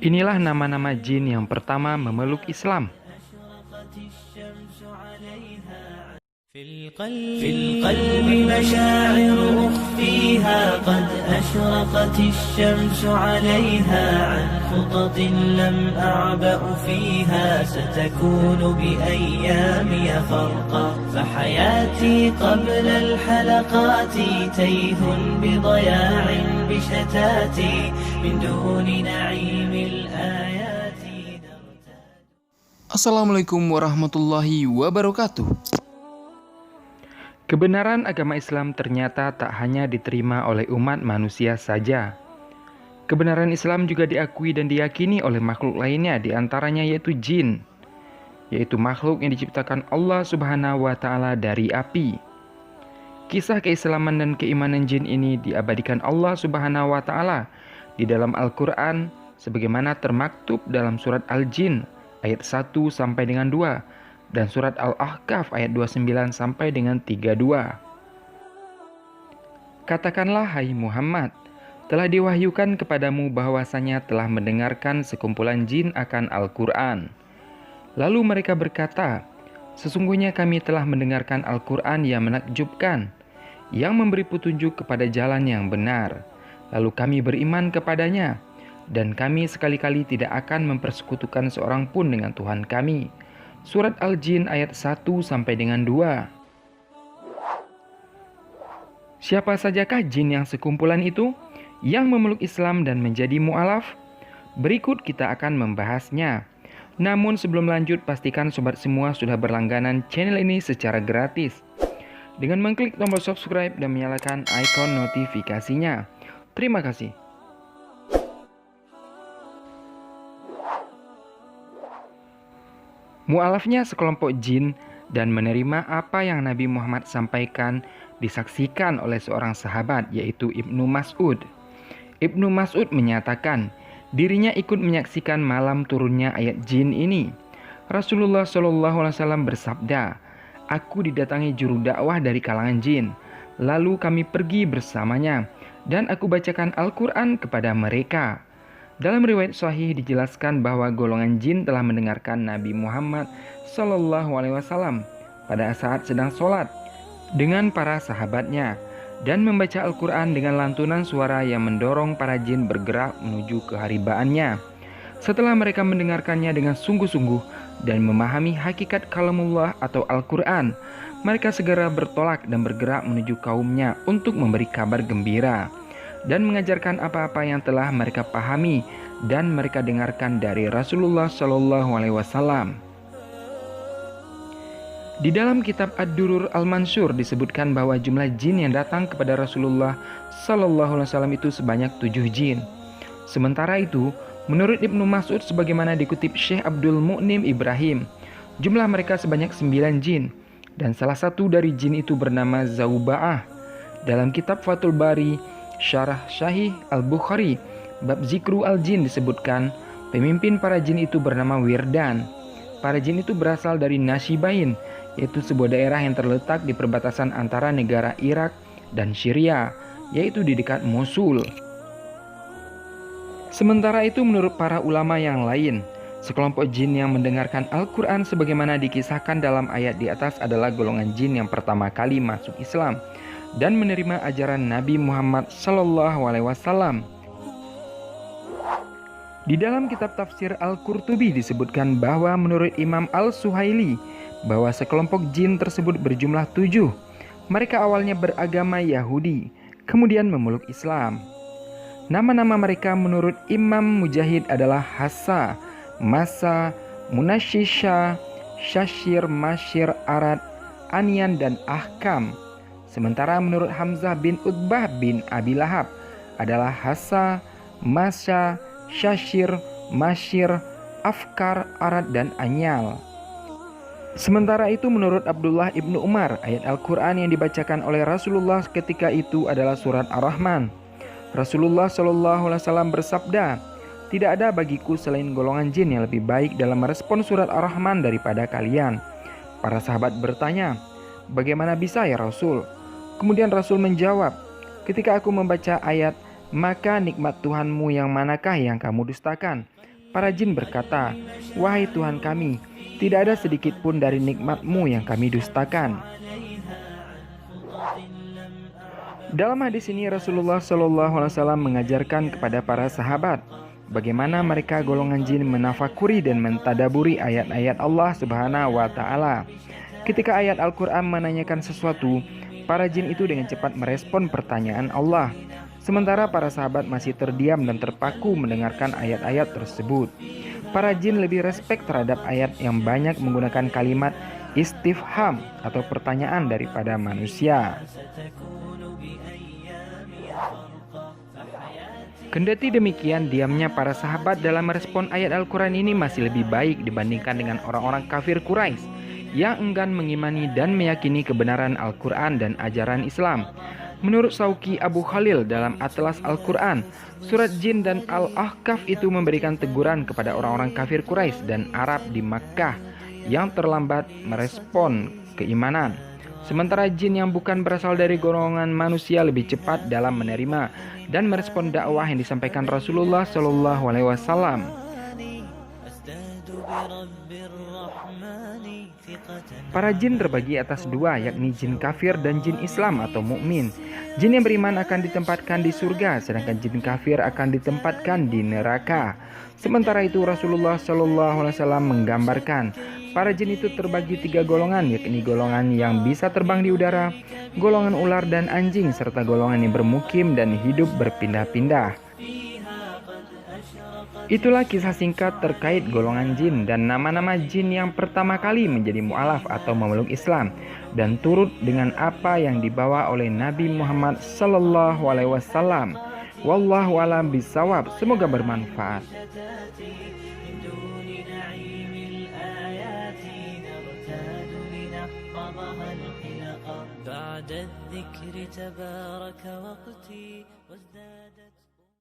Inilah nama-nama jin yang pertama memeluk Islam. في القلب مشاعر أخفيها قد أشرقت الشمس عليها عن خطط لم أعبأ فيها ستكون بأيامي فرقا فحياتي قبل الحلقات تيه بضياع بشتاتي من دون نعيم الآيات. Assalamualaikum warahmatullahi wabarakatuh. Kebenaran agama Islam ternyata tak hanya diterima oleh umat manusia saja. Kebenaran Islam juga diakui dan diyakini oleh makhluk lainnya, diantaranya yaitu jin, yaitu makhluk yang diciptakan Allah Subhanahu wa Ta'ala dari api. Kisah keislaman dan keimanan jin ini diabadikan Allah Subhanahu wa Ta'ala di dalam Al-Quran sebagaimana termaktub dalam surat Al-Jin ayat 1 sampai dengan 2 dan surat Al-Ahqaf ayat 29 sampai dengan 32. Katakanlah hai Muhammad, telah diwahyukan kepadamu bahwasanya telah mendengarkan sekumpulan jin akan Al-Quran. Lalu mereka berkata, sesungguhnya kami telah mendengarkan Al-Quran yang menakjubkan, yang memberi petunjuk kepada jalan yang benar. Lalu kami beriman kepadanya, dan kami sekali-kali tidak akan mempersekutukan seorang pun dengan Tuhan kami. Surat Al-Jin ayat 1 sampai dengan 2. Siapa sajakah jin yang sekumpulan itu yang memeluk Islam dan menjadi mu'alaf? Berikut kita akan membahasnya. Namun sebelum lanjut, pastikan sobat semua sudah berlangganan channel ini secara gratis dengan mengklik tombol subscribe dan menyalakan ikon notifikasinya. Terima kasih. Mu'alafnya sekelompok jin dan menerima apa yang Nabi Muhammad sampaikan disaksikan oleh seorang sahabat yaitu Ibnu Mas'ud. Ibnu Mas'ud menyatakan dirinya ikut menyaksikan malam turunnya ayat jin ini. Rasulullah SAW bersabda, "Aku didatangi juru dakwah dari kalangan jin. Lalu kami pergi bersamanya dan aku bacakan Al-Quran kepada mereka." Dalam riwayat sahih dijelaskan bahwa golongan jin telah mendengarkan Nabi Muhammad SAW pada saat sedang sholat dengan para sahabatnya dan membaca Al-Quran dengan lantunan suara yang mendorong para jin bergerak menuju keharibaannya. Setelah mereka mendengarkannya dengan sungguh-sungguh dan memahami hakikat kalamullah atau Al-Quran, mereka segera bertolak dan bergerak menuju kaumnya untuk memberi kabar gembira dan mengajarkan apa-apa yang telah mereka pahami dan mereka dengarkan dari Rasulullah SAW. Di dalam kitab Ad-Durur Al-Mansur disebutkan bahwa jumlah jin yang datang kepada Rasulullah SAW itu sebanyak 7 jin. Sementara itu, menurut Ibnu Mas'ud sebagaimana dikutip Syekh Abdul Mu'nim Ibrahim, jumlah mereka sebanyak 9 jin dan salah satu dari jin itu bernama Zauba'ah. Dalam kitab Fathul Bari Syarah Sahih Al-Bukhari bab Zikru Al-Jin disebutkan pemimpin para jin itu bernama Wirdan. Para jin itu berasal dari Nashibain, yaitu sebuah daerah yang terletak di perbatasan antara negara Irak dan Syria, yaitu di dekat Mosul. Sementara itu menurut para ulama yang lain, sekelompok jin yang mendengarkan Al-Quran sebagaimana dikisahkan dalam ayat di atas adalah golongan jin yang pertama kali masuk Islam dan menerima ajaran Nabi Muhammad SAW. Di dalam kitab tafsir Al-Qurtubi disebutkan bahwa menurut Imam Al-Suhaili bahwa sekelompok jin tersebut berjumlah 7. Mereka awalnya beragama Yahudi, kemudian memeluk Islam. Nama-nama mereka menurut Imam Mujahid adalah Hassa, Masa, Munashisha, Syashir, Masyir, Arad, Anian, dan Ahkam. Sementara menurut Hamzah bin Utbah bin Abi Lahab adalah Hassa, Masya, Syashir, Masyir, Afkar, Arad, dan Anyal. Sementara itu menurut Abdullah ibnu Umar, ayat Al-Quran yang dibacakan oleh Rasulullah ketika itu adalah surat Ar-Rahman. Rasulullah SAW bersabda, "Tidak ada bagiku selain golongan jin yang lebih baik dalam merespon surat Ar-Rahman daripada kalian." Para sahabat bertanya, "Bagaimana bisa ya Rasul?" Kemudian Rasul menjawab, "Ketika aku membaca ayat Maka nikmat Tuhanmu yang manakah yang kamu dustakan? Para jin berkata, wahai Tuhan kami, tidak ada sedikit pun dari nikmat-Mu yang kami dustakan. Dalam hadis ini Rasulullah SAW mengajarkan kepada para sahabat bagaimana mereka golongan jin menafakuri dan mentadaburi ayat-ayat Allah Subhanahu wa Ta'ala. Ketika ayat Al-Quran menanyakan sesuatu, para jin itu dengan cepat merespon pertanyaan Allah. Sementara para sahabat masih terdiam dan terpaku mendengarkan ayat-ayat tersebut. Para jin lebih respek terhadap ayat yang banyak menggunakan kalimat istifham atau pertanyaan daripada manusia. Kendati demikian, diamnya para sahabat dalam merespon ayat Al-Quran ini masih lebih baik dibandingkan dengan orang-orang kafir Quraisy yang enggan mengimani dan meyakini kebenaran Al-Quran dan ajaran Islam. Menurut Sauki Abu Khalil dalam Atlas Al-Quran, surat Jin dan Al-Ahqaf itu memberikan teguran kepada orang-orang kafir Quraisy dan Arab di Makkah yang terlambat merespon keimanan. Sementara jin yang bukan berasal dari golongan manusia lebih cepat dalam menerima dan merespon dakwah yang disampaikan Rasulullah SAW. Para jin terbagi atas dua, yakni jin kafir dan jin Islam atau mukmin. Jin yang beriman akan ditempatkan di surga, sedangkan jin kafir akan ditempatkan di neraka. Sementara itu Rasulullah SAW menggambarkan para jin itu terbagi tiga golongan, yakni golongan yang bisa terbang di udara, golongan ular dan anjing, serta golongan yang bermukim dan hidup berpindah-pindah. Itulah kisah singkat terkait golongan jin dan nama-nama jin yang pertama kali menjadi mu'alaf atau memeluk Islam dan turut dengan apa yang dibawa oleh Nabi Muhammad SAW. Wallahu a'lam bishawab. Semoga bermanfaat. بعد الذكر تبارك وقتي وازدادت